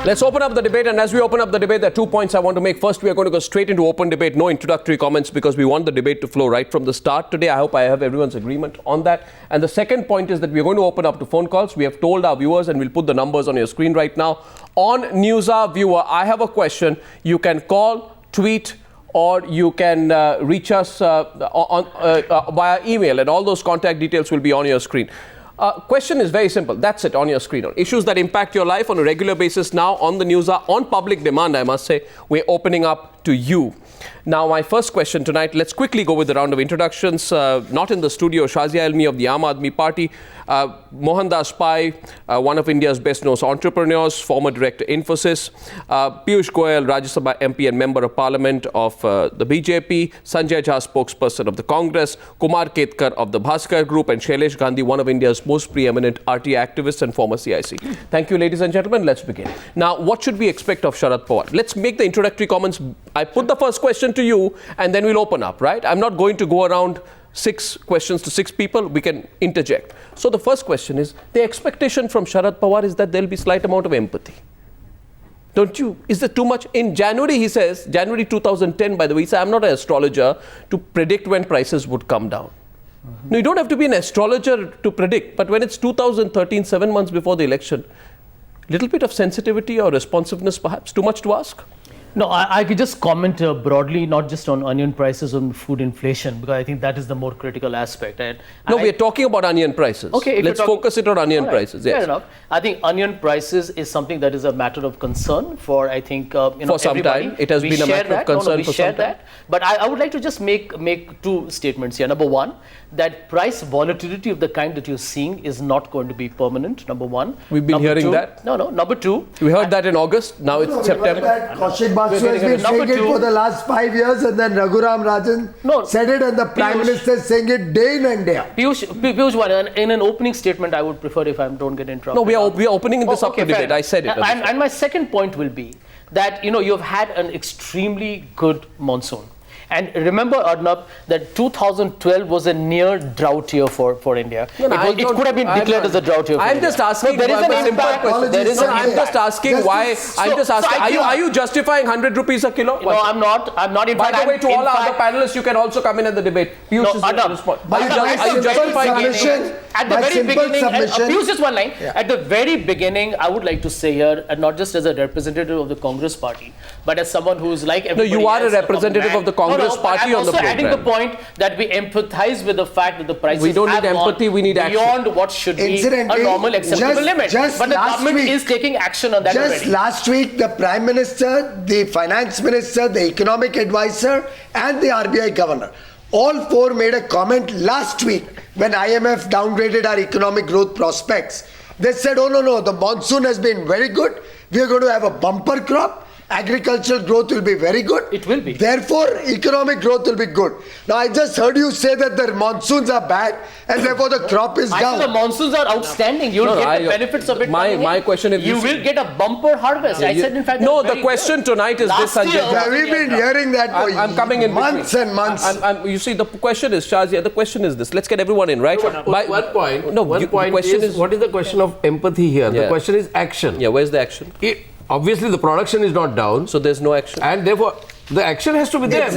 Let's open up the debate, and as we open up the debate, there are 2 points I want to make. First, we are going to go straight into open debate, no introductory comments, because we want the debate to flow right from the start today. I hope I have everyone's agreement on that. And the second point is that we are going to open up to phone calls. We have told our viewers, and we'll put the numbers on your screen right now. On Newshour viewer, I have a question. You can call, tweet, or you can reach us via email, and all those contact details will be on your screen. Question is very simple. That's it on your screen. Issues that impact your life on a regular basis now on the news are on public demand, I must say. We're opening up to you. Now, my first question tonight, let's quickly go with the round of introductions. Not in the studio, Shazia Elmi of the Aam Aadmi Party, Mohandas Pai, one of India's best-known entrepreneurs, former director Infosys, Piyush Goyal, Rajya Sabha MP and Member of Parliament of the BJP, Sanjay Jha, spokesperson of the Congress, Kumar Ketkar of the Bhaskar Group, and Shailesh Gandhi, one of India's most preeminent RT activists and former CIC. Thank you, ladies and gentlemen. Let's begin. Now, what should we expect of Sharad Pawar? Let's make the introductory comments. I put the first question to you, and then we'll open up, right? I'm not going to go around 6 questions to 6 people. We can interject. So the first question is, the expectation from Sharad Pawar is that there'll be slight amount of empathy. Don't you? Is there too much? In January, he says, January 2010, by the way, he said, I'm not an astrologer to predict when prices would come down. No, you don't have to be an astrologer to predict, but when it's 2013, 7 months before the election, little bit of sensitivity or responsiveness, perhaps, too much to ask? No, I could just comment broadly, not just on onion prices, on food inflation, because I think that is the more critical aspect. No, we are talking about onion prices. Okay, let's focus it on onion prices. Yes. Fair enough. I think onion prices is something that is a matter of concern for, I think, for some everybody. time. It has been a matter of concern for some time. But I would like to just make 2 statements here. Number one, that price volatility of the kind that you're seeing is not going to be permanent. Number one. We've been hearing that. No. Number 2. We heard that in August. Now it's September. Has been saying it for the last 5 years, and then Raghuram Rajan said it, and the Prime Minister is saying it day in and day out. Piyush, in an opening statement, I would prefer if I don't get interrupted. No, we are opening this up to debate. I said it. And my second point will be that, you've had an extremely good monsoon. And remember, Arnab, that 2012 was a near drought year for India. It could have been declared as a drought year for India. I'm just asking. There is an impact. I'm just asking why. Are you justifying 100 rupees a kilo? No, I'm not. By the way, to all our other panelists, you can also come in at the debate. Piyush are you justifying? At the very beginning, Piyush, just one line. At the very beginning, I would like to say here, and not just as a representative of the Congress party, but as someone who is like everybody else. No, you are a representative of the Congress party on the program. I'm also adding the point that we empathize with the fact that the prices don't need empathy, we need action. Beyond what should be a normal acceptable limit. But the government is taking action on that already. Just last week, the Prime Minister, the Finance Minister, the Economic Advisor, and the RBI Governor, all 4 made a comment last week when IMF downgraded our economic growth prospects. They said, oh no, the monsoon has been very good. We are going to have a bumper crop. Agricultural growth will be very good. It will be. Therefore, economic growth will be good. Now, I just heard you say that the monsoons are bad and therefore the crop is down. The monsoons are outstanding. You'll get the benefits of it. My question is, you will get a bumper harvest. I said, in fact, no. The question tonight is this, Sanjay. We've been hearing that for I'm coming in months and months. You see, the question is, Shazia, the question is this. Let's get everyone in, right? One point is, what is the question of empathy here? The question is action. Yeah, where's the action? Obviously, the production is not down. So there's no action. And therefore, the action has to be there.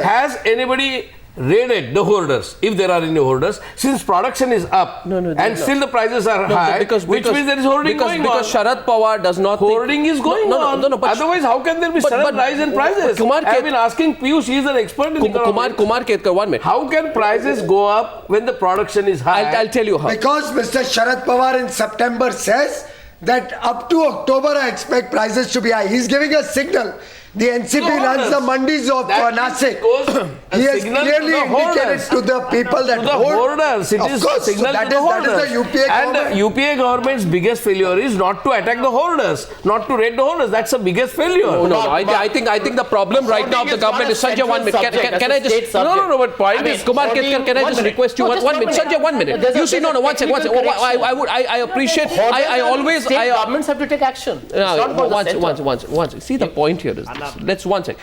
Has anybody raided the hoarders, if there are any hoarders, since production is up and still the prices are high, which means there is hoarding going on. Because Sharad Pawar does not hoarding is going on. Otherwise, how can there be sudden rise in prices? I have been asking Piyush, he is an expert in economics. Kumar Ketkar, 1 minute. How can prices go up when the production is high? I'll tell you how. Because Mr. Sharad Pawar in September says that up to October I expect prices to be high. He's giving a signal. The NCP runs the mandis of Nasik. He has clearly indicated to the people that hoarders. It is a signal to the hoarders. That is the UPA government. And UPA government's biggest failure is not to attack the hoarders, not to raid the hoarders. That's the biggest failure. I think the problem right now of the government is Sanjay, 1 minute. Can I just but point is, Kumar Ketkar, can I just request you 1 minute? Sanjay, 1 minute. You see, no, 1 second. I appreciate. I always. Governments have to take action. Once. See, the point here is this. Let's 1 second.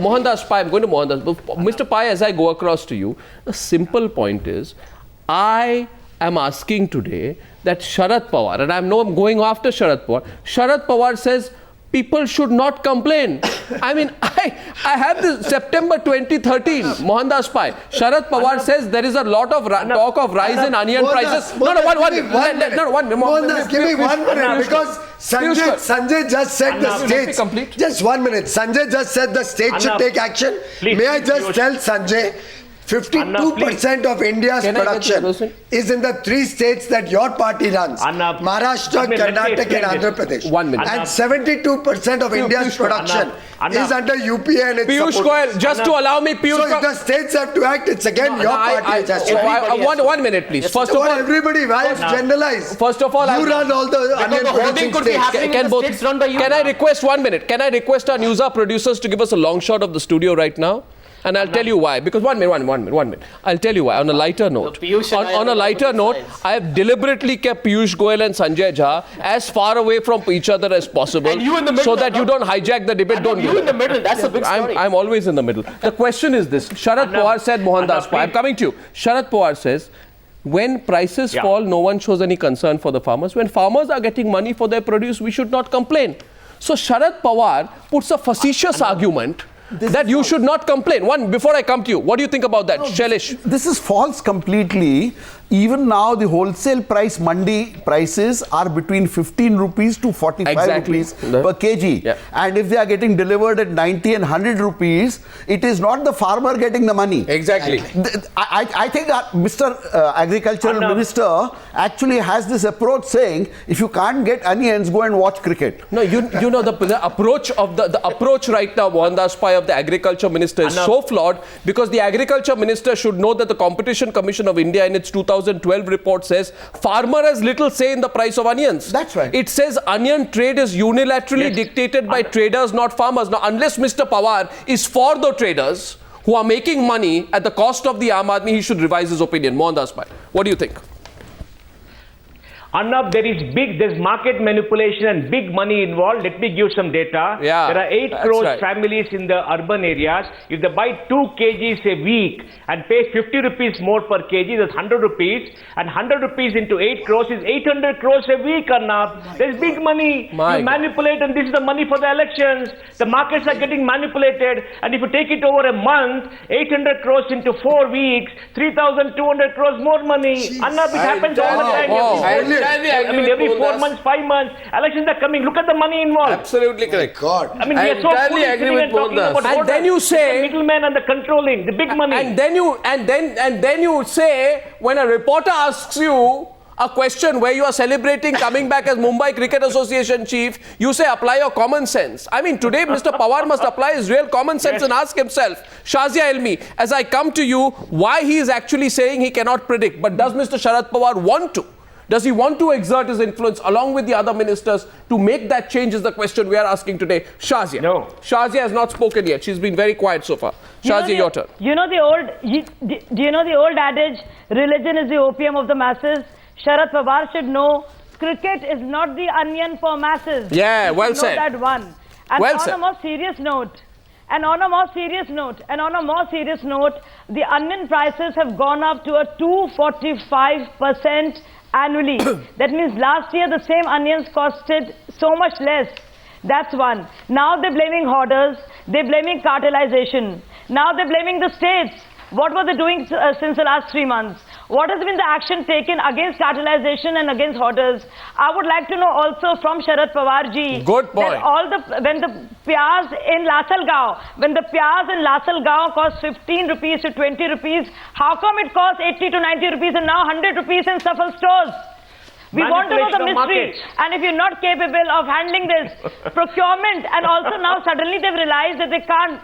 Mohandas Pai, I'm going to Mohandas. Mr. Pai, as I go across to you, the simple point is, I am asking today that Sharad Pawar, and I know I'm going after Sharad Pawar says people should not complain. I mean, I have this September 2013, Mohandas Pai. Sharad Pawar says there is a lot of talk of rise in onion prices. Give me 1 minute, because Sanjay just said the states. Just 1 minute. Sanjay just said the state should take action. May I just tell Sanjay? 52% of India's production is in the 3 states that your party runs. Maharashtra, Karnataka and Andhra Pradesh. 1 minute. And 72% of India's production is under UPA and its Piyush Goyal, just to allow me, Piyush. So if the states have to act, it's again your party. One minute, please. First of all, everybody, why generalize? First of all, you run all the hoarding could be happening in the states run by you. Can I request 1 minute? Can I request our Newshour producers to give us a long shot of the studio right now? And I'll tell you why. Because 1 minute. I'll tell you why. On a lighter note, I have deliberately kept Piyush Goyal and Sanjay Jha as far away from each other as possible, and you in the middle, so that you don't hijack the debate. Don't you in the middle. That's a big story. I'm always in the middle. The question is this: Sharad Pawar said, Mohandas Pai. I'm coming to you. Sharad Pawar says, when prices fall, no one shows any concern for the farmers. When farmers are getting money for their produce, we should not complain. So Sharad Pawar puts a facetious argument that you should not complain. Before I come to you, what do you think about that, Shailesh? This is false completely. Even now, the wholesale price mandi prices are between 15 rupees to 45 rupees per kg. Yeah. And if they are getting delivered at 90 and 100 rupees, it is not the farmer getting the money. Exactly. I think that Mr. Agricultural Minister actually has this approach saying, if you can't get onions, go and watch cricket. No, you know the approach of the approach right now, Mohandas Pai, of the Agriculture Minister is so flawed, because the Agriculture Minister should know that the Competition Commission of India in its 2012 report says farmer has little say in the price of onions. That's right. It says onion trade is unilaterally dictated by traders, not farmers. Now, unless Mr. Pawar is for the traders who are making money at the cost of the Aam Aadmi, he should revise his opinion. Mohandas Pai, what do you think? Arnab, there's market manipulation and big money involved. Let me give some data. Yeah, there are 8 crore families in the urban areas. If they buy 2 kgs a week and pay 50 rupees more per kg, that's 100 rupees. And 100 rupees into 8 crores is 800 crores a week, Arnab. There's big money. You manipulate, and this is the money for the elections. The markets are getting manipulated. And if you take it over a month, 800 crores into 4 weeks, 3,200 crores more money. Arnab, it happens all the time. Every 4 months, 5 months, elections are coming. Look at the money involved. Absolutely correct. God. I mean, we are so agree with Mohandas. And then you say the middlemen and the controlling, the big money. And then you say, when a reporter asks you a question where you are celebrating coming back as Mumbai Cricket Association chief, you say apply your common sense. I mean, today Mr. Pawar must apply his real common sense and ask himself, Shazia Elmi, as I come to you, why he is actually saying he cannot predict. But does Mr. Sharad Pawar want to? Does he want to exert his influence along with the other ministers to make that change, is the question we are asking today. Shazia. No. Shazia has not spoken yet. She's been very quiet so far. Shazia, your turn. Do you know the old adage, religion is the opium of the masses? Sharad Pawar should know, cricket is not the onion for masses. Yeah, well said. Know that one. And on a more serious note, the onion prices have gone up to a 245% annually. That means last year the same onions costed so much less. That's one. Now they're blaming hoarders, they're blaming cartelization. Now they're blaming the states. What were they doing since the last 3 months? What has been the action taken against cartelization and against hoarders? I would like to know also from Sharad Pawar ji. Good point. That when the pyaz in Lasalgaon cost 15 rupees to 20 rupees, how come it costs 80 to 90 rupees and now 100 rupees in Safal stores? We want to know the mystery. And if you're not capable of handling this procurement, and also now suddenly they've realized that they can't,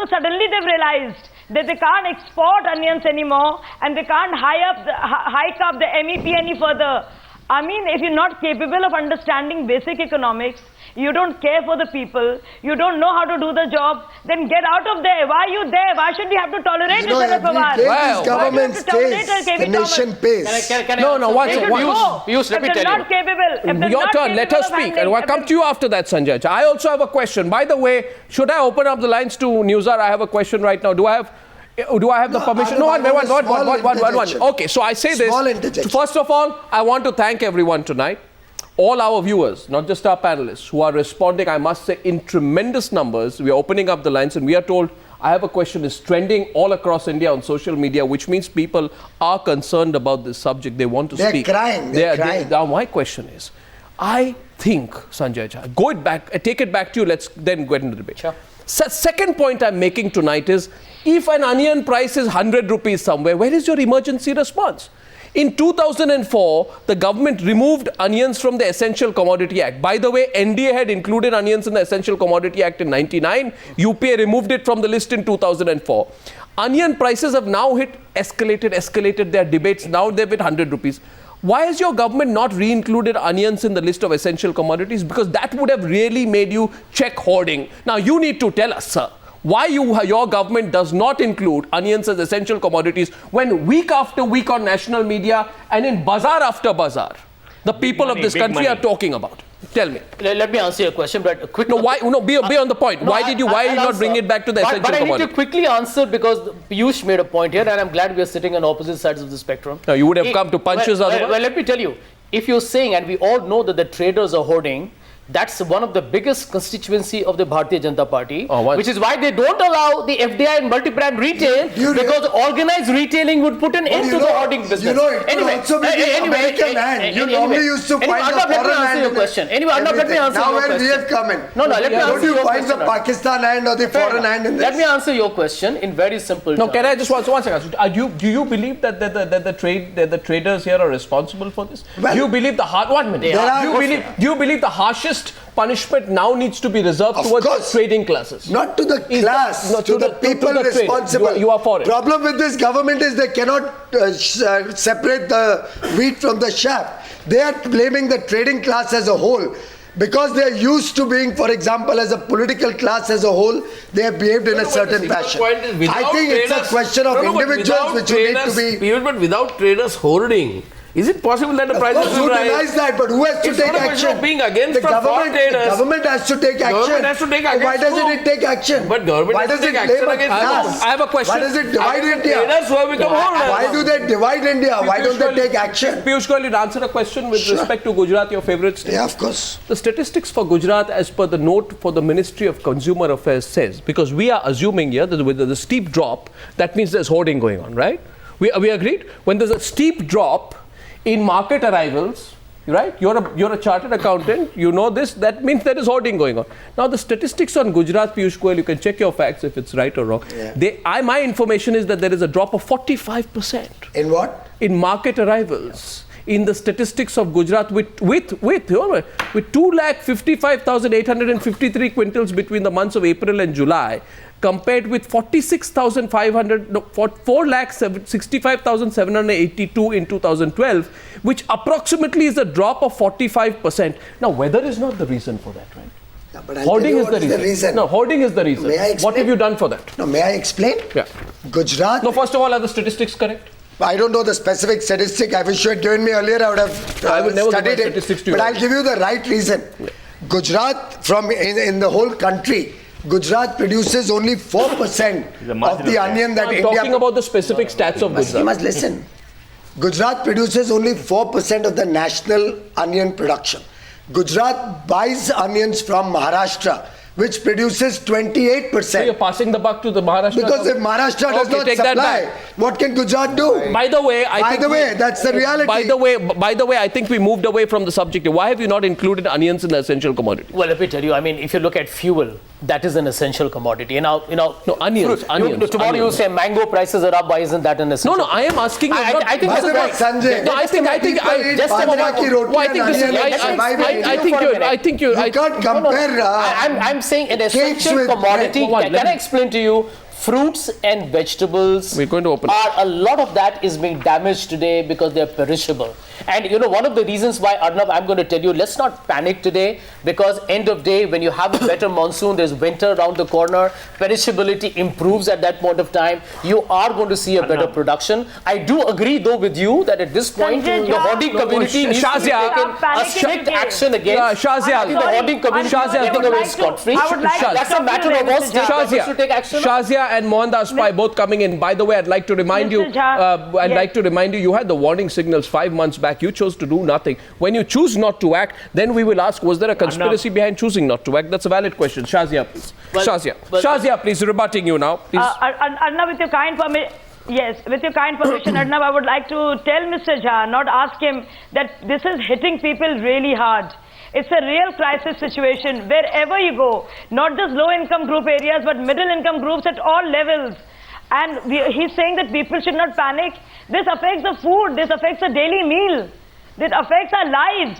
suddenly they've realized that they can't export onions anymore, and they can't hike up the MEP any further. I mean, if you're not capable of understanding basic economics, you don't care for the people, you don't know how to do the job, then get out of there. Why are you there? Why should we have to tolerate it, Sharad Pawar? This government stays, the nation pays. Piyush, let me tell you. Your turn, let her speak. And we'll come to you after that, Sanjay. I also have a question. By the way, should I open up the lines to Newshour? I have a question right now. Do I have the permission? No, one. Okay, so I say this. First of all, I want to thank everyone tonight. All our viewers, not just our panelists, who are responding, I must say, in tremendous numbers. We are opening up the lines and we are told, I have a question, is trending all across India on social media, which means people are concerned about this subject. They want to speak. They're crying. Now, my question is, I think, Sanjay Jha, take it back to you, let's then get into the debate. Sure. Second point I'm making tonight is, if an onion price is 100 rupees somewhere, where is your emergency response? In 2004, the government removed onions from the Essential Commodity Act. By the way, NDA had included onions in the Essential Commodity Act in 99. UPA removed it from the list in 2004. Onion prices have now escalated their debates. Now they've hit 100 rupees. Why has your government not re-included onions in the list of essential commodities? Because that would have really made you check hoarding. Now you need to tell us, sir, why your government does not include onions as essential commodities when week after week on national media and in bazaar after bazaar, the people of this country are talking about it. Tell me. Let me answer your question, but quick. Be on the point. Why did you not bring it back to the essential commodity? But I need to quickly answer because Piyush made a point here, and I'm glad we are sitting on opposite sides of the spectrum. No, you would have come to punches otherwise. Well, let me tell you, if you're saying, and we all know that the traders are hoarding, that's one of the biggest constituency of the Bharatiya Janata Party, which is why they don't allow the FDI and multi-brand retail, because organized retailing would put an end to the hoarding business. You know, it could also be the American hand. You normally used to find the foreign hand in question. Anyway, Arnab, let me answer your question. Now when we have come in. No, let me answer your question. Don't you find the Pakistan hand or the foreign hand in this? Let me answer your question in very simple terms. No, can I just one second? Do you believe that the traders here are responsible for this? Well, do you believe the Do you believe the harshest punishment now needs to be reserved towards the trading classes? Not to the class, to the people responsible. You are for it. Problem with this government is they cannot separate the wheat from the chaff. They are blaming the trading class as a whole. Because they are used to being, for example, as a political class as a whole, they have behaved in a certain fashion. I think it's a question of individuals which need to be... But without traders hoarding, is it possible that the prices will rise? Who denies that? But who has to take action? Being against the government has to take action. Government has to take action. Why doesn't it take action? But government why does it take action blame against class? I have a question. Why does it divide India? Traders who have become hoarders. Why do they divide India? Why don't they take action? Piyush Goyal, you'd answer a question with respect to Gujarat, your favorite state. Yeah, of course. The statistics for Gujarat, as per the note for the Ministry of Consumer Affairs, says, because we are assuming here that with the steep drop, that means there's hoarding going on, right? We agreed? When there's a steep drop in market arrivals, right? You're a chartered accountant, you know this, that means there is hoarding going on. Now the statistics on Gujarat, Piyush Goyal, you can check your facts if it's right or wrong. Yeah. My information is that there is a drop of 45%. In what? In market arrivals. In the statistics of Gujarat with 2,55,853 quintals between the months of April and July, compared with 4,65,782 in 2012, which approximately is a drop of 45%. Now, weather is not the reason for that, right? No, but hoarding is the reason. No, hoarding is the reason. May I explain? What have you done for that? No, may I explain? Yeah. Gujarat. No, first of all, are the statistics correct? I don't know the specific statistic. I wish you had given me earlier. I would have studied it. But I'll give you the right reason. Yeah. Gujarat, in the whole country, Gujarat produces only 4% of the onion that India... I'm talking about the specific stats of Gujarat. You must listen. Gujarat produces only 4% of the national onion production. Gujarat buys onions from Maharashtra, which produces 28%. So you're passing the buck to the Maharashtra? Because if Maharashtra does not supply, what can Gujarat do? By the way, that's the reality. By the way, I think we moved away from the subject. Why have you not included onions in the essential commodity? Well, let me tell you, I mean, if you look at fuel, that is an essential commodity. And now, no, onions. Tomorrow you say mango prices are up. Why isn't that an essential? No, I am asking you. I think this is right. Sanjay. No, I think you. You can't compare. I'm saying an essential commodity. Can I explain to you? Fruits and vegetables. We're going to open. A lot of that is being damaged today because they're perishable. And you know, one of the reasons why, Arnab, I'm going to tell you, let's not panic today, because end of day, when you have a better monsoon, there's winter around the corner, perishability improves at that point of time, you are going to see a better production. I do agree though with you that at this point, the hoarding community needs to be taken a strict action against. Shazia, the hoarding community is getting away scot-free. That's a matter of all stakeholders to take action. Shazia and Mohandas Pai both coming in. By the way, I'd like to remind you, you had the warning signals 5 months back. You chose to do nothing. When you choose not to act, then we will ask, was there a conspiracy behind choosing not to act? That's a valid question. Shazia, please. Shazia, please, rebutting you now. Please. Arnab, with your kind permission, Arnab, I would like to tell Mr. Jha, not ask him, that this is hitting people really hard. It's a real crisis situation wherever you go, not just low-income group areas, but middle-income groups at all levels. And he's saying that people should not panic. This affects the food. This affects the daily meal. This affects our lives.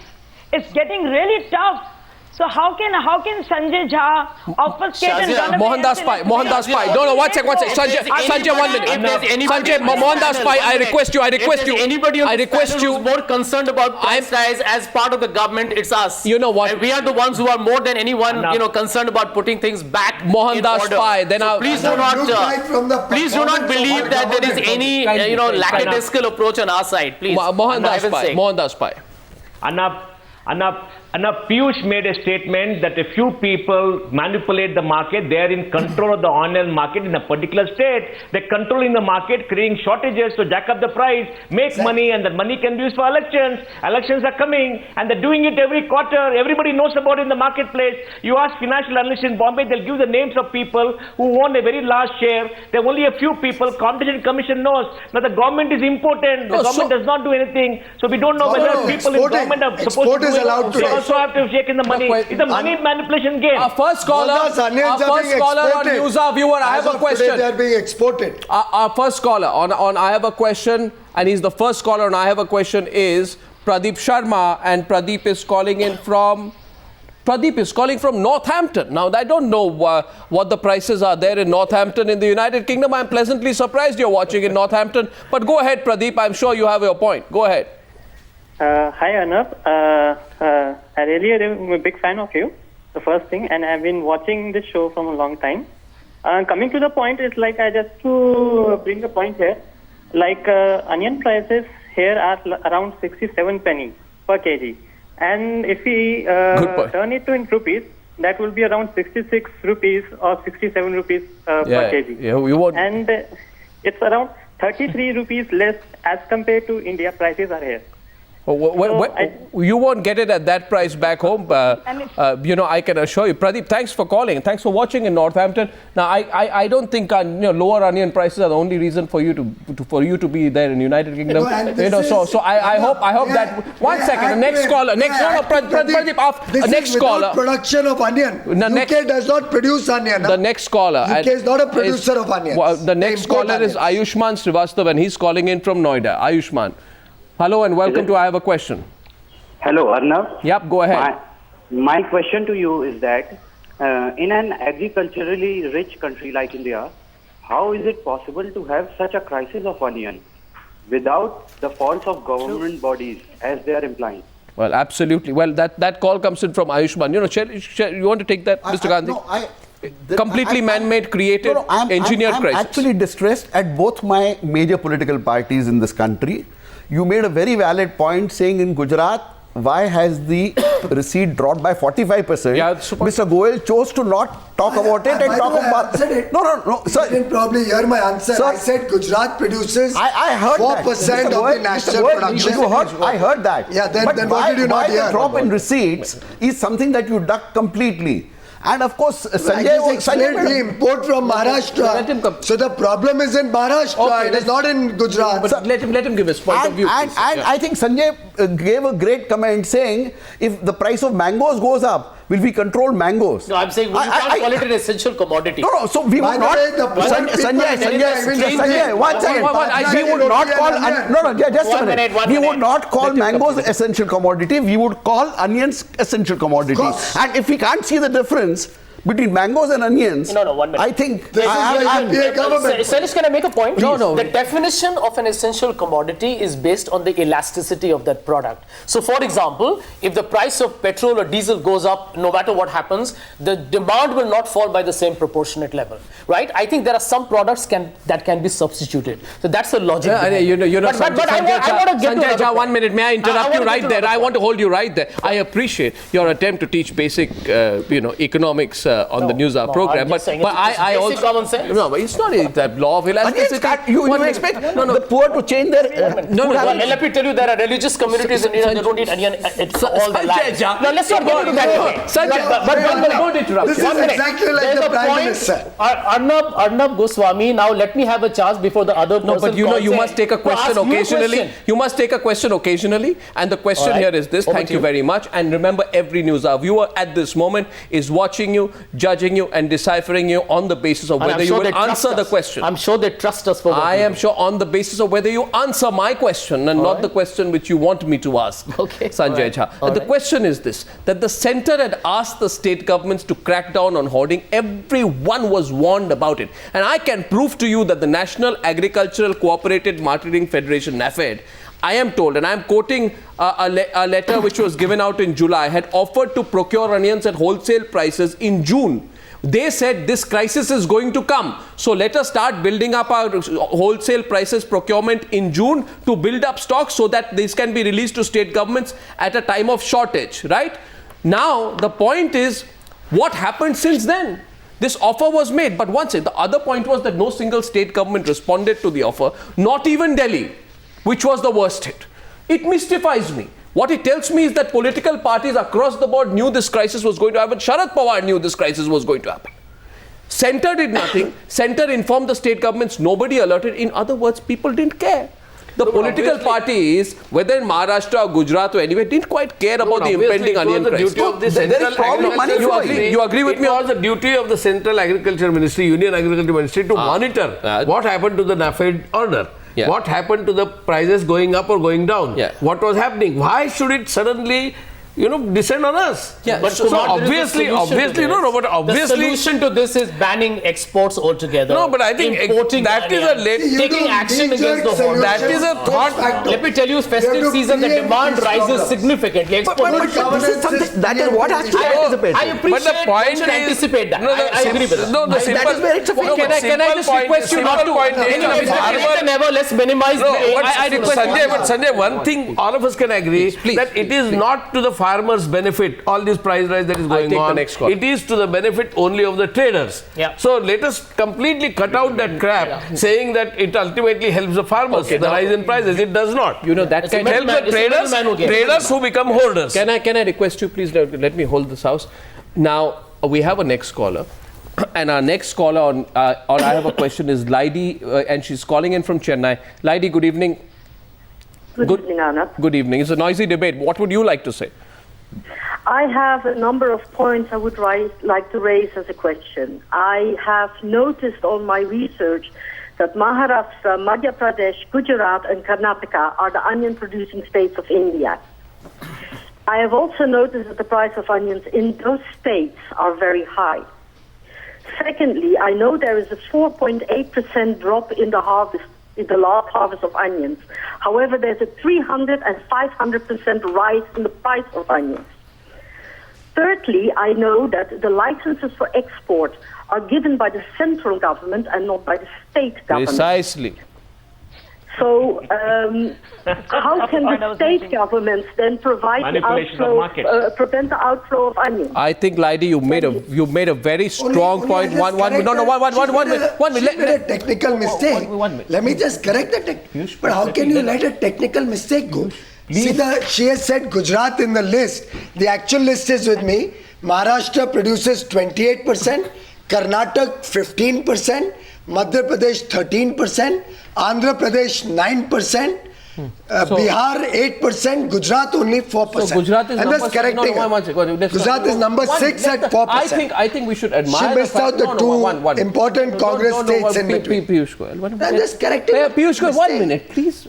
It's getting really tough. So how can Sanjay Jha obfuscate and run away? Mohandas Pai. No, one sec. Sanjay, 1 minute. Sanjay, Mohandas Pai, I request you. Anybody on who's more concerned about price rise as part of the government, it's us. You know what? And we are the ones who are more than anyone, concerned about putting things back Mohandas in order. Pai, then so please do not believe that there is any, lackadaisical approach on our side. Please. Mohandas Pai. Enough. Piyush made a statement that a few people manipulate the market. They are in control of the online market in a particular state. They're controlling the market, creating shortages to jack up the price, make money, and that money can be used for elections. Elections are coming, and they're doing it every quarter. Everybody knows about it in the marketplace. You ask financial analysts in Bombay, they'll give the names of people who own a very large share. There are only a few people. Competition Commission knows. Now the government is important. The government does not do anything. So we don't know whether people in government are supposed to do it. Also have to shake in the money. It's a money manipulation game. Our first caller on Newshour viewer, I have a question. They are being exported. Our first caller on I have a question, and he's the first caller on I have a question, is Pradeep Sharma, and Pradeep is calling from Northampton. Now, I don't know what the prices are there in Northampton in the United Kingdom. I'm pleasantly surprised you're watching in Northampton. But go ahead, Pradeep. I'm sure you have your point. Go ahead. Hi, Arnab. I really am a big fan of you, the first thing, and I've been watching this show from a long time. Coming to the point, it's like I just to bring a point here, like onion prices here are around 67 pennies per kg. And if we turn it in rupees, that will be around 66 rupees or 67 rupees per kg. Yeah, and it's around 33 rupees less as compared to India. Prices are here. You won't get it at that price back home. I can assure you. Pradeep, thanks for calling and thanks for watching in Northampton. Now, I don't think lower onion prices are the only reason for you to be there in the United Kingdom. I hope that. One second, the next caller. Pradeep, next caller. Production of onion. UK does not produce onion. The next caller. UK is not a producer of onions. The next caller is Ayushman Srivastav, and he's calling in from Noida. Ayushman. Hello and welcome to I Have a Question. Hello, Arnab. Yep, go ahead. My question to you is that in an agriculturally rich country like India, how is it possible to have such a crisis of onion without the faults of government bodies as they are implying? Well, absolutely. Well, that call comes in from Ayushman. You want to take that, Mr. Gandhi? Completely man-made, created, engineered crisis. I'm actually distressed at both my major political parties in this country. You made a very valid point saying in Gujarat, why has the receipt dropped by 45%? Yeah, Mr. Goyal chose to not talk about it and talk about... No, sir. You didn't probably hear my answer. Sir, I said Gujarat produces I heard 4% of the national production. I heard that. Yeah, then what did you not hear? The drop in receipts is something that you duck completely. And of course, Sanjay, we import from Maharashtra. So the problem is in Maharashtra. It is not in Gujarat. But let him give his point of view. And I think Sanjay gave a great comment saying, if the price of mangoes goes up, will we control mangoes? No, I'm saying we can't call it an essential commodity. No, so we would not. Sanjay, one second. We would not call. Just a minute. We would not call mangoes essential commodity. We would call onions essential commodity. And if we can't see the difference, between mangoes and onions. No, 1 minute. I think Sailesh, can I make a point? No. The definition of an essential commodity is based on the elasticity of that product. So, for example, if the price of petrol or diesel goes up, no matter what happens, the demand will not fall by the same proportionate level, right? I think there are some products that can be substituted. So that's the logic. But I want to get Sanjay Jha, 1 minute. May I interrupt you right there? I want to hold you right there. I appreciate your attempt to teach basic, economics on the Newshour program. But I also common sense. No, but it's not that law of elasticity. You expect the poor to change their... Let me tell you, there are religious communities in India that don't eat onion all their lives. No, let's not go into that. Sanjay, but don't interrupt. This is exactly like the Prime Minister. Arnab Goswami, now let me have a chance before the other person. No, but you must take a question occasionally. You must take a question occasionally. And the question here is this. Thank you very much. And remember, every Newshour viewer at this moment is watching you, judging you, and deciphering you on the basis of whether you will answer the question. I'm sure they trust us for I am sure on the basis of whether you answer my question and not the question which you want me to ask. Okay. Sanjay Jha. The question is this, that the centre had asked the state governments to crack down on hoarding. Everyone was warned about it. And I can prove to you that the National Agricultural Cooperative Marketing Federation, NAFED, I am told, and I am quoting a letter which was given out in July, had offered to procure onions at wholesale prices in June. They said this crisis is going to come. So let us start building up our wholesale prices procurement in June to build up stocks so that these can be released to state governments at a time of shortage, right? Now, the point is, what happened since then? This offer was made, but once the other point was that no single state government responded to the offer, not even Delhi, which was the worst hit. It mystifies me. What it tells me is that political parties across the board knew this crisis was going to happen. Sharad Pawar knew this crisis was going to happen. Centre did nothing. Centre informed the state governments. Nobody alerted. In other words, people didn't care. The political parties, whether in Maharashtra or Gujarat or anywhere, didn't quite care about the impending onion crisis. You agree with me? It was the duty of the Central Agriculture Ministry, Union Agriculture Ministry to monitor what happened to the NAFED order. Yeah. What happened to the prices going up or going down? Yeah. What was happening? Why should it suddenly, descend on us? Yeah. But So obviously, the solution to this is banning exports altogether. No, but I think importing that is a taking action against the hoarders. That is a thought. Let me tell you, festive season, the demand rises significantly. That is what has to be anticipated. I appreciate But the point you should is, anticipate that. I agree with that. The simple, that is where it's a failure. Can I just request you not to? Let's minimize Sanjay, one thing all of us can agree that it is not to the farmers' benefit, all this price rise that is going on. It is to the benefit only of the traders. Yeah. So let us completely cut out that crap saying that it ultimately helps the farmers. The rise in prices, it does not. That it helps the traders who become hoarders. Can I request you, please let me hold this house. Now, we have a next caller. And our next caller I have a question is Laidi, and she's calling in from Chennai. Laidi, good evening. Good evening, Arnab. Good evening. It's a noisy debate. What would you like to say? I have a number of points I would like to raise as a question. I have noticed on my research that Maharashtra, Madhya Pradesh, Gujarat and Karnataka are the onion-producing states of India. I have also noticed that the price of onions in those states are very high. Secondly, I know there is a 4.8% drop in the harvest, in the last harvest of onions. However, there's a 300 and 500% rise in the price of onions. Thirdly, I know that the licenses for export are given by the central government and not by the state government. Precisely. So, how can the state governments then provide the outflow, prevent the outflow of onions? I think, Laidi, you made a very strong point. One minute. She made a technical mistake. Let me just correct the technical. But how can you let a technical mistake go? See, she has said Gujarat in the list. The actual list is with me. Maharashtra produces 28%, Karnataka 15%, Madhya Pradesh 13%, Andhra Pradesh 9%, Bihar 8%, Gujarat only 4%. So Gujarat is and number that's correcting Gujarat is number 6 at 4%. I think we should admire. She missed out the important Congress states in between. Piyush Goyal. I'm just correcting. Piyush Goyal, 1 minute, please.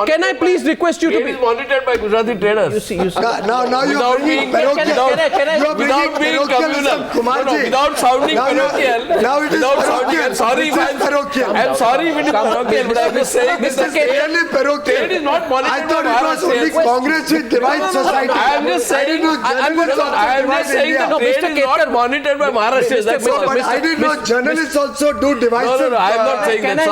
Can I please request you to be? Trade is monitored by Gujarati traders. You see. Now you are bringing Without being communal. Without sounding parochial. Now it is parochial. I'm sorry if I'm sorry if it is parochial, but I'm just saying this is trade is not monitored. I thought it was only Congress which divides society. I am just saying that trade is not monitored by Maharashtra. But I didn't know journalists also do divisive. No, I am not saying that.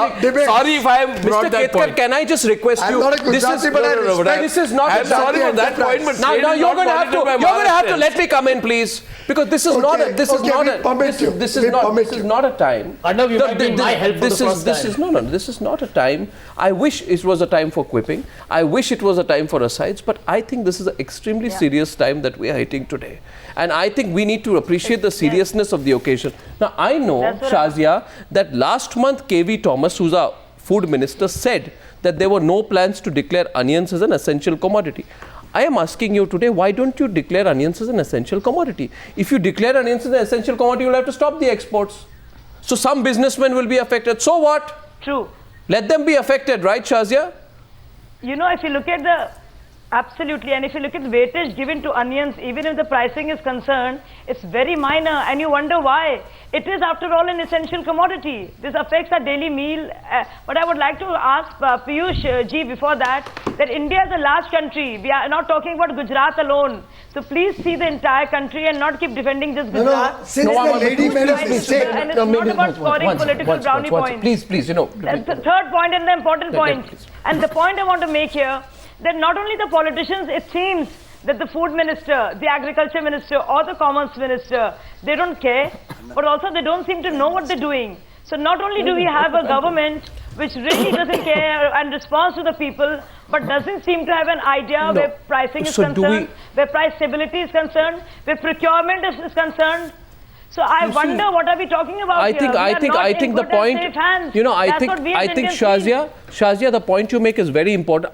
Sorry if I am brought that point. Can I just request you? I'm not a Gujarati, but I respect. This is not. I'm sorry for that point, but now you're going to have to let me come in, please, because this is not a time. Arnav, you might need my help for the first time. This is not a time. I wish it was a time for quipping. I wish it was a time for asides, but I think this is an extremely serious time that we are hitting today. And I think we need to appreciate the seriousness of the occasion. Now, I know, Shazia, that last month KV Thomas, who's our food minister, said that there were no plans to declare onions as an essential commodity. I am asking you today, why don't you declare onions as an essential commodity? If you declare onions as an essential commodity, you'll have to stop the exports. So some businessmen will be affected. So what? True. Let them be affected, right, Shazia? You know, if you look at the, absolutely, and if you look at the weightage given to onions, even if the pricing is concerned, it's very minor, and you wonder why. It is, after all, an essential commodity. This affects our daily meal. But I would like to ask Piyush ji before that India is a large country. We are not talking about Gujarat alone. So please see the entire country and not keep defending just Gujarat. No, since the lady made a mistake. And it's not about scoring political brownie points. Please, That's the third point and the important point. And the point I want to make here, that not only the politicians, it seems that the food minister, the agriculture minister or the commerce minister, they don't care, but also they don't seem to know what they're doing. So not only do we have a government which really doesn't care and responds to the people, but doesn't seem to have an idea where pricing is concerned, where price stability is concerned, where procurement is concerned. So I wonder, what are we talking about here? I think the point, I think Shazia, the point you make is very important.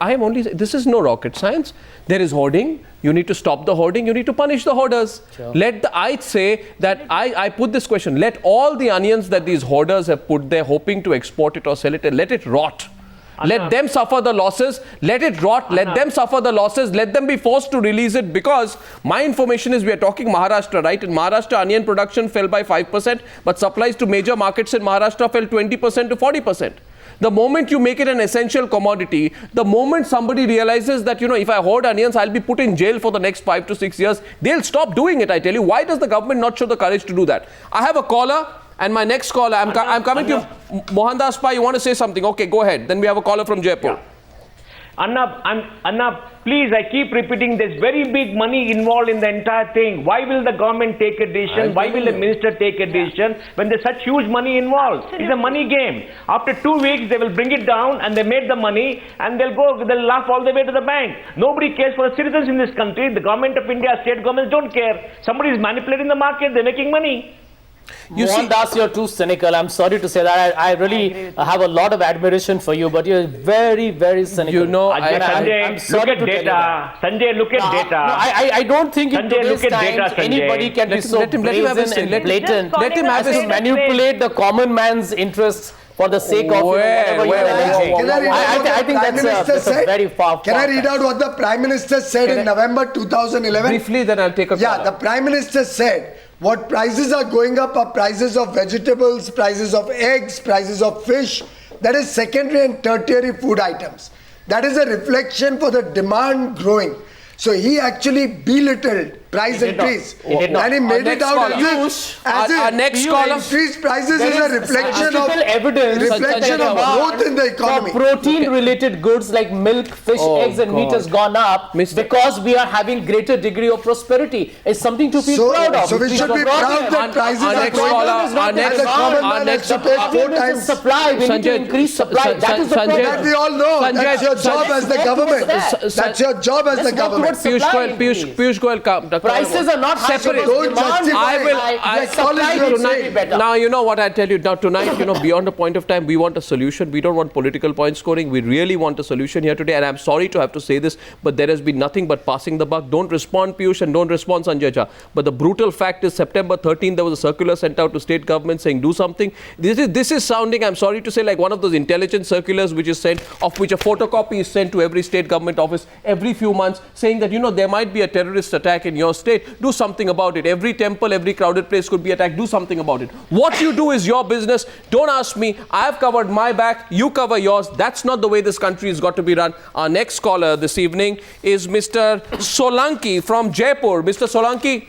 This is no rocket science. There is hoarding. You need to stop the hoarding. You need to punish the hoarders. Sure. I say that I put this question, let all the onions that these hoarders have put there hoping to export it or sell it, let it rot. Let them suffer the losses, let it rot, let them suffer the losses, let them be forced to release it, because my information is, we are talking Maharashtra, right? In Maharashtra, onion production fell by 5%, but supplies to major markets in Maharashtra fell 20% to 40%. The moment you make it an essential commodity, the moment somebody realizes that, if I hoard onions, I'll be put in jail for the next 5 to 6 years, they'll stop doing it, I tell you. Why does the government not show the courage to do that? I have a caller. And my next caller, I'm coming to you. Mohandas Pai, you want to say something? Okay, go ahead. Then we have a caller from Jaipur. Anna, please, I keep repeating, there's very big money involved in the entire thing. Why will the government take a decision? Why will the minister take a decision when there's such huge money involved? Absolutely. It's a money game. After 2 weeks, they will bring it down and they made the money and they'll laugh all the way to the bank. Nobody cares for the citizens in this country. The government of India, state governments don't care. Somebody is manipulating the market, they're making money. Mohandas, you're too cynical. I'm sorry to say that. I really have a lot of admiration for you, but you're very, very cynical. I'm sorry to tell you that. Sanjay, look at data. No, I don't think in today's times anybody can be so brazen and blatant as to manipulate the common man's interests for the sake of whatever you're alleging. I think that's a very far. Can I read out what the Prime Minister said in November 2011? Briefly, then I'll take a call. Yeah, the Prime Minister said, what prices are going up are prices of vegetables, prices of eggs, prices of fish. That is secondary and tertiary food items. That is a reflection for the demand growing. So he actually belittled price increase. And he made it out as if increased prices is a reflection of growth in the economy. Protein-related goods like milk, fish, eggs and meat has gone up because we are having greater degree of prosperity. It's something to feel proud of. So we should be proud that prices are going up. The common man has to pay 4 times supply. We need to increase supply. That is the problem. That we all know. That's your job as the government. That's your job as the government. Piyush Goyal, Prices are not high. Separate. Don't justify Now, you know what I tell you. Now, tonight, beyond a point of time, we want a solution. We don't want political point scoring. We really want a solution here today. And I'm sorry to have to say this, but there has been nothing but passing the buck. Don't respond, Piyush, and don't respond, Sanjay Jha. But the brutal fact is, September 13th, there was a circular sent out to state government saying, do something. This is sounding, I'm sorry to say, like one of those intelligence circulars which is sent, of which a photocopy is sent to every state government office every few months, saying that, there might be a terrorist attack in your state. Do something about it. Every temple, every crowded place could be attacked. Do something about it. What you do is your business. Don't ask me. I've covered my back. You cover yours. That's not the way this country has got to be run. Our next caller this evening is Mr. Solanki from Jaipur. Mr. Solanki,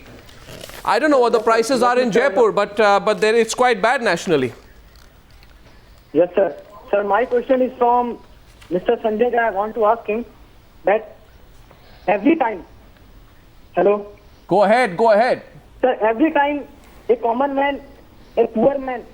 I don't know what the prices are in Jaipur, but then it's quite bad nationally. Yes, sir. Sir, my question is from Mr. Sanjay Jha. I want to ask him that every time, hello? Go ahead. Sir, every time a common man, a poor man,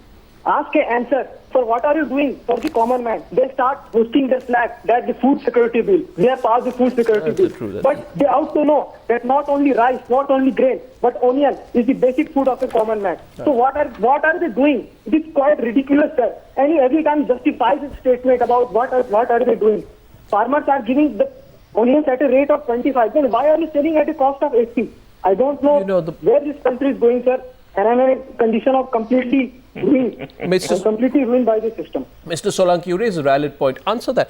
ask an answer for what are you doing for the common man, they start hosting the slack that the food security bill. We have passed the food security bill. But they ought to know that not only rice, not only grain, but onion is the basic food of a common man. So what are they doing? It is quite ridiculous, sir. And he every time justifies his statement about what are they doing. Farmers are giving the onions at a rate of 25. Then why are you selling at a cost of 80? I don't know, where this country is going, sir. And I'm in a condition of completely ruined. I'm completely ruined by the system. Mr. Solanki, you raise a valid point. Answer that.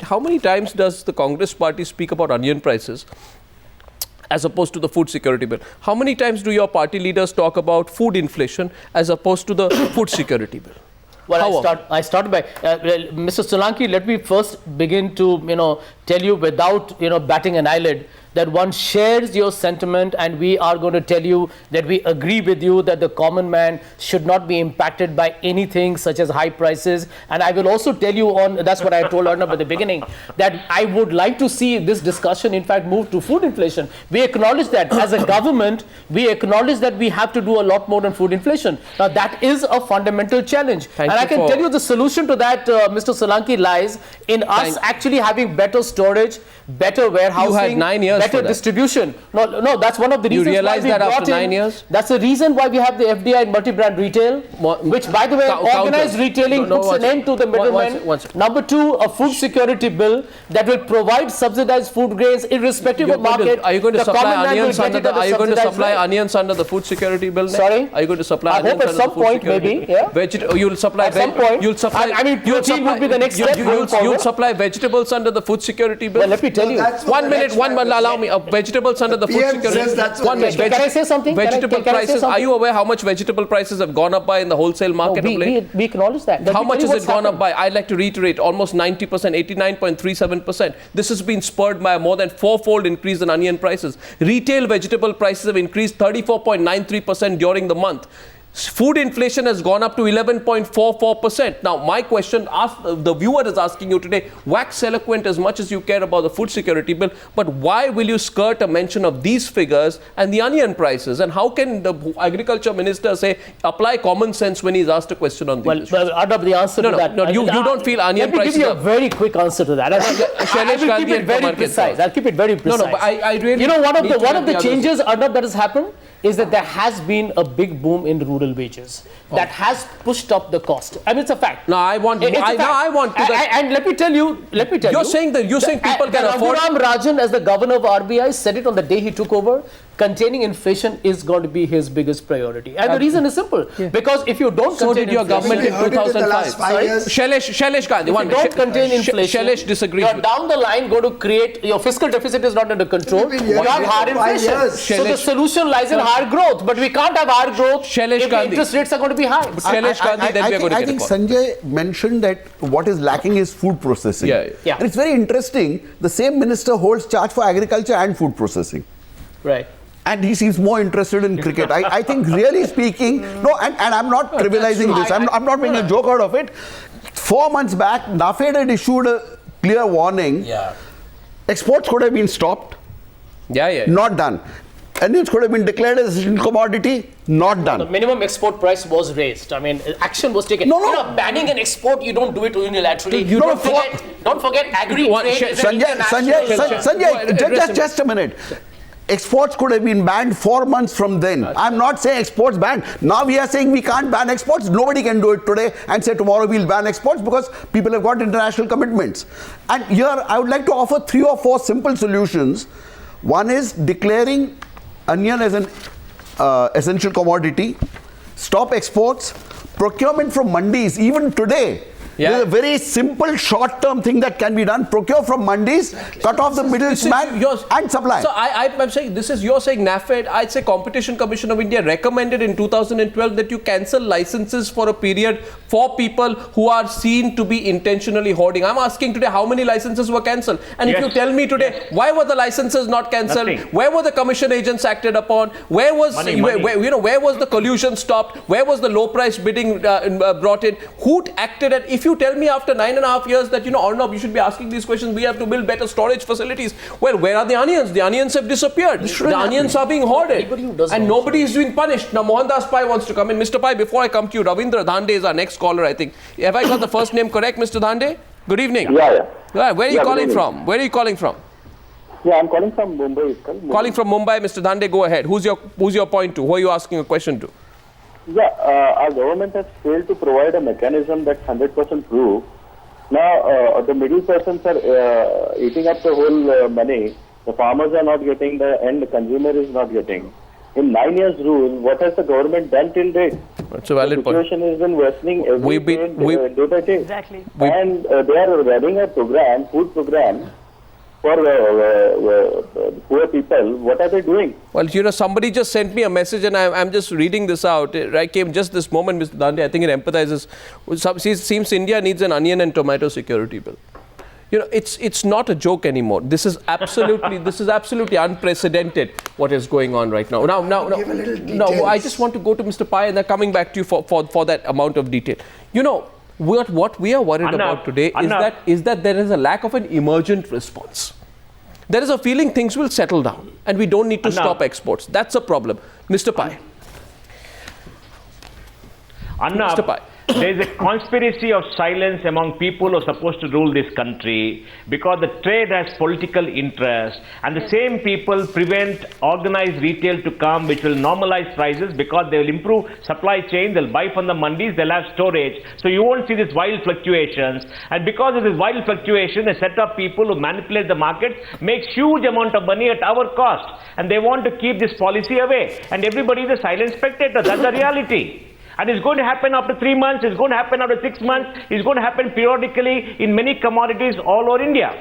How many times does the Congress party speak about onion prices as opposed to the food security bill? How many times do your party leaders talk about food inflation as opposed to the food security bill? Well, I start by Mr. Solanki. Let me first begin to tell you without batting an eyelid that one shares your sentiment, and we are going to tell you that we agree with you that the common man should not be impacted by anything such as high prices. And I will also tell you that's what I told Arnab at the beginning, that I would like to see this discussion in fact move to food inflation. We acknowledge that as a government, we acknowledge that we have to do a lot more than food inflation. Now that is a fundamental challenge. And I can tell you the solution to that, Mr. Solanki, lies in us actually having better storage, better warehousing. You had 9 years better distribution. No, that's one of the reasons. You realize that after 9 years? That's the reason why we have the FDI and multi-brand retail, which, by the way, organized retailing puts an end to the middleman. Number two, a food security bill that will provide subsidized food grains irrespective of market. Are you going to supply onions under the? Are you going to supply onions under the food security bill? Sorry? Are you going to supply? I hope at some point, maybe. Yeah. You'll supply. At some point. You'll supply. I mean, protein would be the next step. You'll supply vegetables under the food security bill. Well, let me tell you. 1 minute. Allow me. Vegetables under the food security. 1 minute. Can I say something? Vegetable prices. Are you aware how much vegetable prices have gone up by in the wholesale market of late? We acknowledge that. How much has it gone up by? I'd like to reiterate, almost 90%, 89.37%. This has been spurred by a more than fourfold increase in onion prices. Retail vegetable prices have increased 34.93% during the month. Food inflation has gone up to 11.44%. Now, my question, the viewer is asking you today, wax eloquent as much as you care about the food security bill, but why will you skirt a mention of these figures and the onion prices? And how can the agriculture minister say, apply common sense when he's asked a question on these issues? Well, Adab, the answer to that. No, you don't feel onion prices. Let me give you a very quick answer to that. I will keep it very precise. I'll keep it very precise. No, but I really. One of the changes, Adab, that has happened is that there has been a big boom in rural wages that has pushed up the cost. I mean, it's a fact. No, I want to. And let me tell you. You're saying people can afford. Raghuram Rajan, as the governor of RBI, said it on the day he took over. Containing inflation is going to be his biggest priority. And the reason is simple. Because if you don't contain your government in 2005. Shailesh Gandhi. If you don't contain inflation, Shailesh disagrees. You're down the line going to create, your fiscal deficit is not under control. You have higher inflation. So the solution lies in higher growth. But we can't have higher growth if the interest rates are going to be high. I think Sanjay mentioned that what is lacking is food processing. Yeah. And it's very interesting. The same minister holds charge for agriculture and food processing. Right. And he seems more interested in cricket. I think, really speaking, and I'm not trivializing this. I'm not making a joke out of it. 4 months back, NAFED had issued a clear warning. Yeah. Exports could have been stopped. Yeah. Not done. Onions could have been declared as a commodity. Not done. The minimum export price was raised. I mean, action was taken. No. Banning an export, you don't do it unilaterally. Don't forget agri-trade. Sanjay, just a minute. Exports could have been banned 4 months from then. I'm not saying exports banned. Now we are saying we can't ban exports. Nobody can do it today and say tomorrow we'll ban exports because people have got international commitments. And here I would like to offer 3 or 4 simple solutions. One is declaring onion as an essential commodity, stop exports, procurement from mandis. Even today, there's a very simple short-term thing that can be done. Procure from mandis, cut off the middleman and supply. So I'm saying, you're saying NAFED, I'd say Competition Commission of India recommended in 2012 that you cancel licenses for a period for people who are seen to be intentionally hoarding. I'm asking today how many licenses were cancelled. And if you tell me today, why were the licenses not cancelled? Where were the commission agents acted upon? Where was where was the collusion stopped? Where was the low price bidding brought in? Who acted at? If you tell me after 9.5 years that, Arnab, you should be asking these questions, we have to build better storage facilities. Well, where are the onions? The onions have disappeared. The onions are being hoarded. And nobody is being punished. Now, Mohandas Pai wants to come in. Mr. Pai, before I come to you, Ravindra Dhande is our next caller, I think. Have I got the first name correct, Mr. Dhande? Good evening. Yeah. Where are you calling from? Where are you calling from? Yeah, I'm calling from Mumbai. Calling from Mumbai, Mr. Dhande, go ahead. Who's your point to? Who are you asking a question to? Yeah, our government has failed to provide a mechanism that's 100% proof. Now, the middle persons are eating up the whole money. The farmers are not getting, the end consumer is not getting. In 9 years rule, what has the government done till date? That's a valid point. The situation has been worsening every day by day. Exactly. And they are running a program, food program, for poor people. What are they doing? Well, somebody just sent me a message and I'm just reading this out. It came just this moment, Mr. Dhande. I think it empathizes. It seems India needs an onion and tomato security bill. It's not a joke anymore. This is absolutely unprecedented what is going on right now. Now, I just want to go to Mr. Pai and then coming back to you for that amount of detail. What we are worried about today is that there is a lack of an emergent response. There is a feeling things will settle down and we don't need to stop exports. That's a problem. Mr. Pai. Mr. Pai. There is a conspiracy of silence among people who are supposed to rule this country because the trade has political interest, and the same people prevent organized retail to come, which will normalize prices because they will improve supply chain, they'll buy from the mandis, they'll have storage, so you won't see these wild fluctuations. And because of this wild fluctuation, a set of people who manipulate the market make huge amount of money at our cost, and they want to keep this policy away, and everybody is a silent spectator. That's the reality. And it's going to happen after 3 months, it's going to happen after 6 months, it's going to happen periodically in many commodities all over India.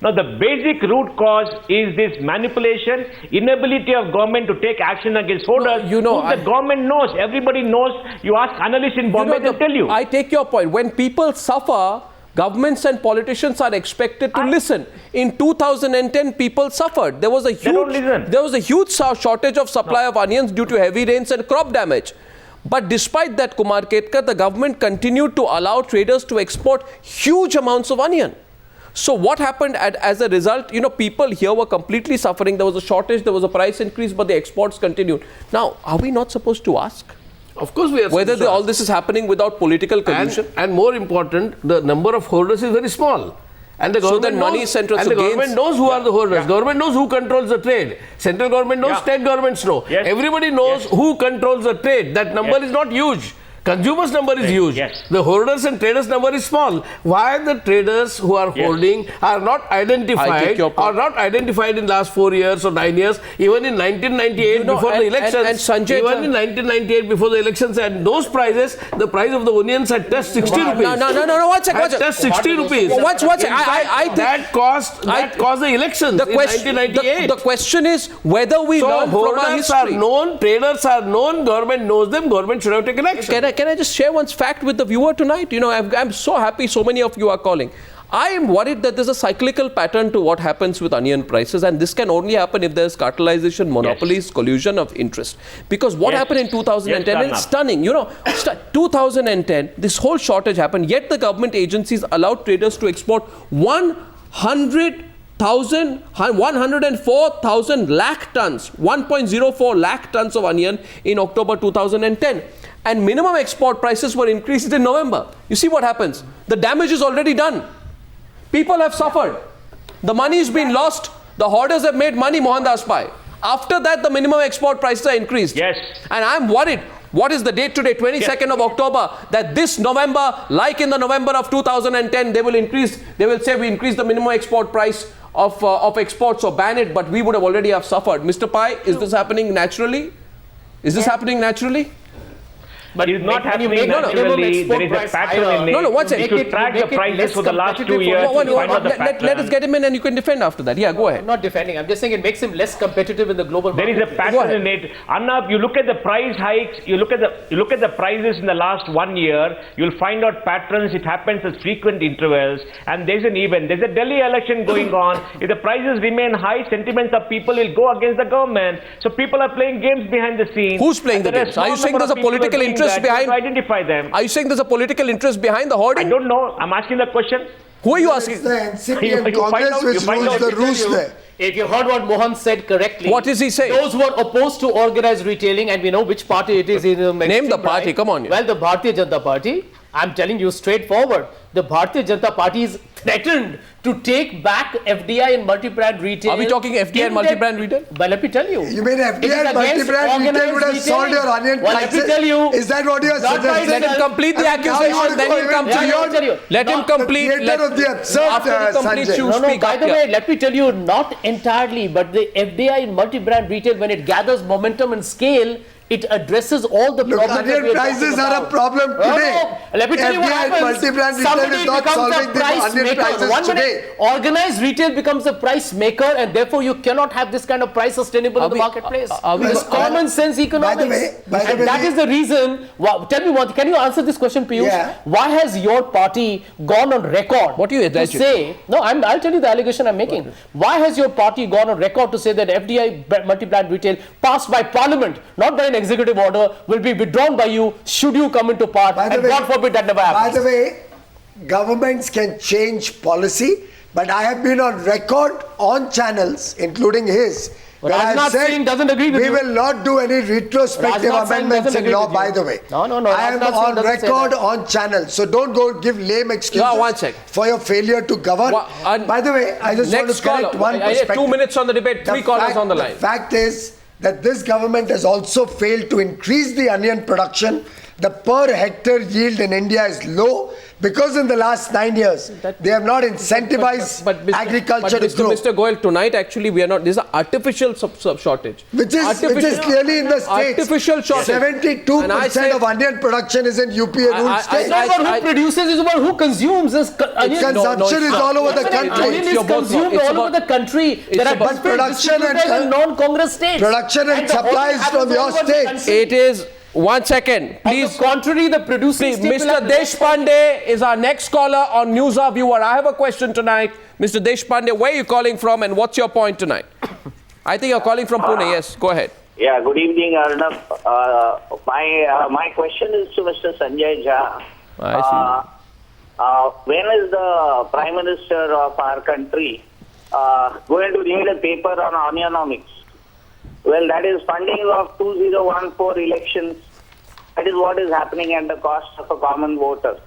Now, the basic root cause is this manipulation, inability of government to take action against hoarders. The government knows, everybody knows. You ask analysts in Bombay, they'll tell you. I take your point. When people suffer, governments and politicians are expected to listen. In 2010, people suffered. There was a huge shortage of supply of onions due to heavy rains and crop damage. But despite that, Kumar Ketkar, the government continued to allow traders to export huge amounts of onion. So what happened as a result? People here were completely suffering. There was a shortage, there was a price increase, but the exports continued. Now, are we not supposed to ask? Of course we are. Whether all this is happening without political collusion? And more important, the number of holders is very small. And the government government knows who are the holders. Government knows who controls the trade. Central government knows, state governments know. Everybody knows who controls the trade. That number is not huge. Consumers' number is huge. The holders and traders' number is small. Why the traders who are holding are not identified in last 4 years or 9 years, even in 1998 before the elections, even in 1998 before the elections, and those prices, the price of the onions had touched 60 rupees. No, one second. Touched 60 rupees. That caused the elections in 1998. The question is whether we learn from our history. Holders are known, traders are known, government knows them, government should have taken action. Can I just share one fact with the viewer tonight? I'm so happy so many of you are calling. I am worried that there's a cyclical pattern to what happens with onion prices, and this can only happen if there's cartelization, monopolies, collusion of interest. Because what happened in 2010 is stunning. 2010, this whole shortage happened, yet the government agencies allowed traders to export 104,000 lakh tons, 1.04 lakh tons of onion in October 2010. And minimum export prices were increased in November. You see what happens? The damage is already done. People have suffered. The money has been lost. The hoarders have made money, Mohandas Pai. After that, the minimum export prices are increased. Yes. And I'm worried. What is the date today? 22nd of October. That this November, like in the November of 2010, they will increase. They will say we increase the minimum export price of exports or ban it. But we would have already have suffered. Mr. Pai, is this happening naturally? Is this happening naturally? But it's not happening naturally. There is a pattern in it. No, what's it? You should track the prices for the last 2 years. Let us get him in and you can defend after that. Yeah, go ahead. I'm not defending. I'm just saying it makes him less competitive in the global market. There is a pattern in it. Arnab, you look at the price hikes, you look at the prices in the last 1 year, you'll find out patterns. It happens at frequent intervals, and there's an event. There's a Delhi election going on. If the prices remain high, sentiments of people will go against the government. So people are playing games behind the scenes. Who's playing the games? Are you saying there's a political interest behind? Identify them. Are you saying there's a political interest behind the hoarding? I don't know. I'm asking the question. Who are you asking? It's the NCP and Congress which rules the roost there. If you heard what Mohan said correctly. What is he saying? Those who are opposed to organized retailing, and we know which party it is. Name the party, come on. Well, the Bharatiya Janata Party. I'm telling you straightforward. The Bharatiya Janata Party is threatened to take back FDI and multi-brand retail. Are we talking FDI and multi-brand retail? But let me tell you. You mean FDI and multi-brand retail would have solved your onion prices? Let me tell you. Is that what you are suggesting? Let him complete the accusation, then he'll come to you. Let him complete. Creator of the absurd, Sanjay. By the way, let me tell you, not entirely, but the FDI and multi-brand retail, when it gathers momentum and scale, it addresses all the problems. Onion prices are a problem today. Let me tell you what happens. Multi-brand retail is not solving the onion prices today. Organized retail becomes a price maker, and therefore you cannot have this kind of price sustainable in the marketplace. It's common sense economics. And that is the reason. Tell me what, can you answer this question, Piyush? Yeah. Why has your party gone on record to say, no, I'll tell you the allegation I'm making. Why has your party gone on record to say that FDI multi-brand retail passed by parliament, not by an executive order, will be withdrawn by you should you come into power, and God forbid that never happens. By the way, governments can change policy, but I have been on record on channels, including his, but Rajnath Singh doesn't agree with we you. will not do any retrospective amendments in law, by the way. No. I am on record on channels, so don't go give lame excuses for your failure to govern. By the way, I just want to correct one perspective. 2 minutes on the debate, 3 callers on the line. The fact is that this government has also failed to increase the onion production. The per hectare yield in India is low because in the last 9 years they have not incentivized agriculture to grow. Mr. Goyal, tonight actually we are not. This is an artificial shortage. Which is clearly in the states. Artificial shortage. 72% of onion production is in UP and ruled states. It's not about who produces, it's about who consumes. Consumption is all over the country. Onion is consumed all over the country. There are but production and non-Congress states. Production and supply is from your states. It is. 1 second, please. On the contrary, the producing Mr. Deshpande is our next caller on Newshour Viewer. I have a question tonight. Mr. Deshpande, where are you calling from and what's your point tonight? I think you're calling from Pune. Yes, go ahead. Yeah, good evening, Arnab. My question is to Mr. Sanjay Jha. I see. When is the Prime Minister of our country going to read a paper on onionomics? Well, that is funding of 2014 elections. That is what is happening at the cost of a common voter.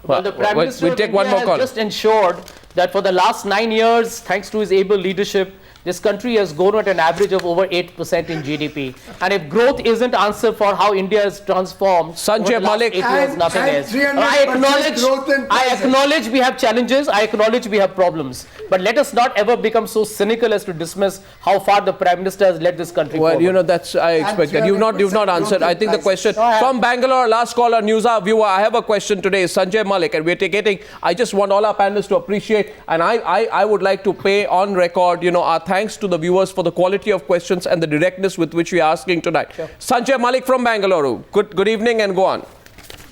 Well, the Prime Minister of India has just ensured that for the last 9 years, thanks to his able leadership, this country has grown at an average of over 8% in GDP. And if growth isn't answer for how India has transformed, Sanjay Malik, 8 years, nothing is. I acknowledge we have challenges. I acknowledge we have problems. But let us not ever become so cynical as to dismiss how far the Prime Minister has led this country forward. You know, that's I expect that. You've not answered. I think the question from Bangalore, last caller, Newshour Viewer. I have a question today. Sanjay Malik, and we're getting. I just want all our panelists to appreciate, and I would like to pay on record, our thanks to the viewers for the quality of questions and the directness with which we are asking tonight. Sure. Sanjay Malik from Bangalore. Good evening and go on.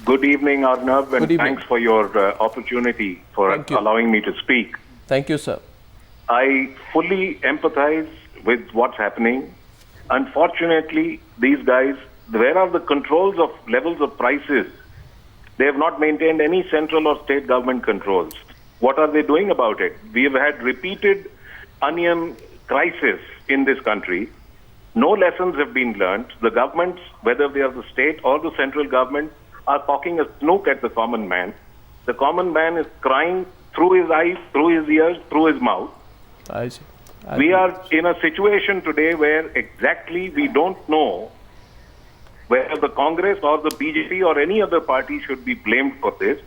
Good evening, Arnab, and thanks for your opportunity for allowing me to speak. Thank you, sir. I fully empathize with what's happening. Unfortunately, these guys, where are the controls of levels of prices? They have not maintained any central or state government controls. What are they doing about it? We have had repeated onion crisis in this country. No lessons have been learned. The governments, whether they are the state or the central government, are poking a snook at the common man. The common man is crying through his eyes, through his ears, through his mouth. I see. We are in a situation today where exactly we don't know whether the Congress or the BJP or any other party should be blamed for this,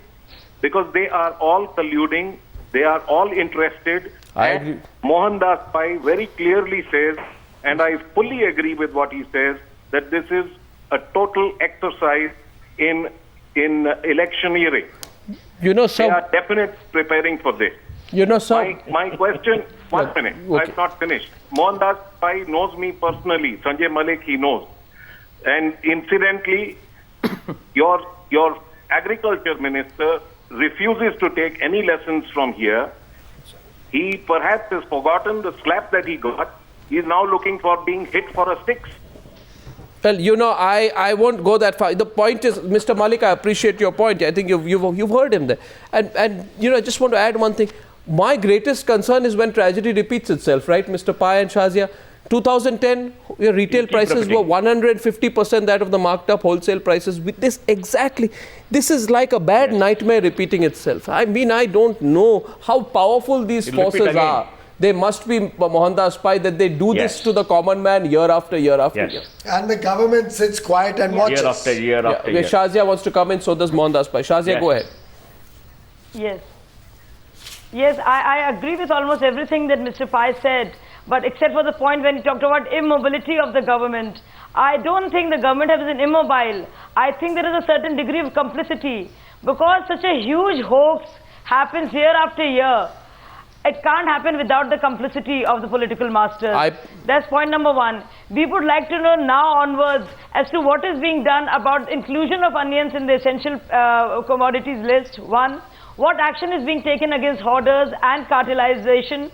because they are all colluding, they are all interested. And Mohandas Pai very clearly says, and I fully agree with what he says, that this is a total exercise in electioneering. You know, sir, they are definitely preparing for this. You know, sir, my question, 1 minute, I've not finished. Mohandas Pai knows me personally. Sanjay Malik, he knows. And incidentally, your agriculture minister refuses to take any lessons from here. He perhaps has forgotten the slap that he got. He is now looking for being hit for a six. Well, you know, I won't go that far. The point is, Mr. Malik, I appreciate your point. I think you've heard him there. And you know, I just want to add one thing. My greatest concern is when tragedy repeats itself, right, Mr. Pai and Shazia? 2010, your retail prices were 150% that of the marked up wholesale prices. With this this is like a bad nightmare repeating itself. I mean, I don't know how powerful these forces are. They must be Mohandas Pai that they do this to the common man year after year after year. And the government sits quiet and watches. Year after year after year. Shazia wants to come in, so does Mohandas Pai. Shazia, go ahead. Yes. Yes, I agree with almost everything that Mr. Pai said. But except for the point when he talked about immobility of the government, I don't think the government has been immobile. I think there is a certain degree of complicity, because such a huge hoax happens year after year. It can't happen without the complicity of the political masters. That's point number one. We would like to know now onwards as to what is being done about inclusion of onions in the essential commodities list. One, what action is being taken against hoarders and cartelization?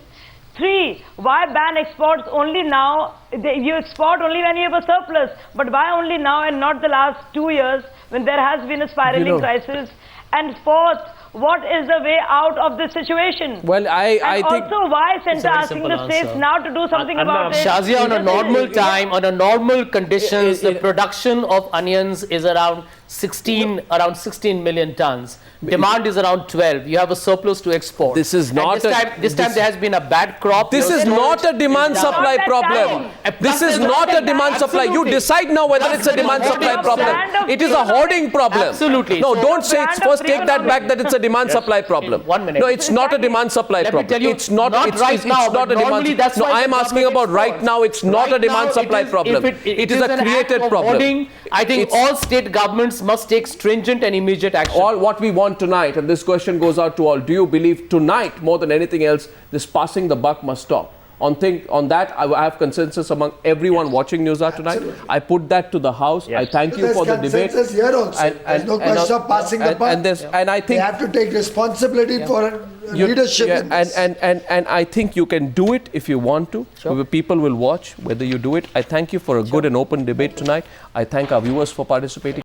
3, why ban exports only now? You export only when you have a surplus, but why only now and not the last 2 years when there has been a spiraling crisis? And 4th, what is the way out of this situation? Well, I think also, why Centre asking the states now to do something about it? Shazia, on a normal time, on a normal conditions, the production of onions is around 16 million tons. Demand is around 12. You have a surplus to export. This is not this time there has been a bad crop. This is not a demand supply problem. This is not a demand supply. You decide now whether it's a demand supply problem. It is a hoarding problem. Absolutely. No, don't say it's first. Take that back. That it's a demand supply problem. 1 minute. No, it's not a demand supply problem. It's not. It's not a demand. No, I am asking about right now. It's not a demand supply problem. It is a created problem. I think all state governments must take stringent and immediate action. All what we want tonight, and this question goes out to all, do you believe tonight, more than anything else, this passing the buck must stop? On that, I have consensus among everyone watching Newshour tonight. I put that to the House. I thank you for the debate. There's consensus here also. There's no question of passing the buck. And I think they have to take responsibility for leadership in this. And I think you can do it if you want to. People will watch whether you do it. I thank you for a good and open debate tonight. I thank our viewers for participating.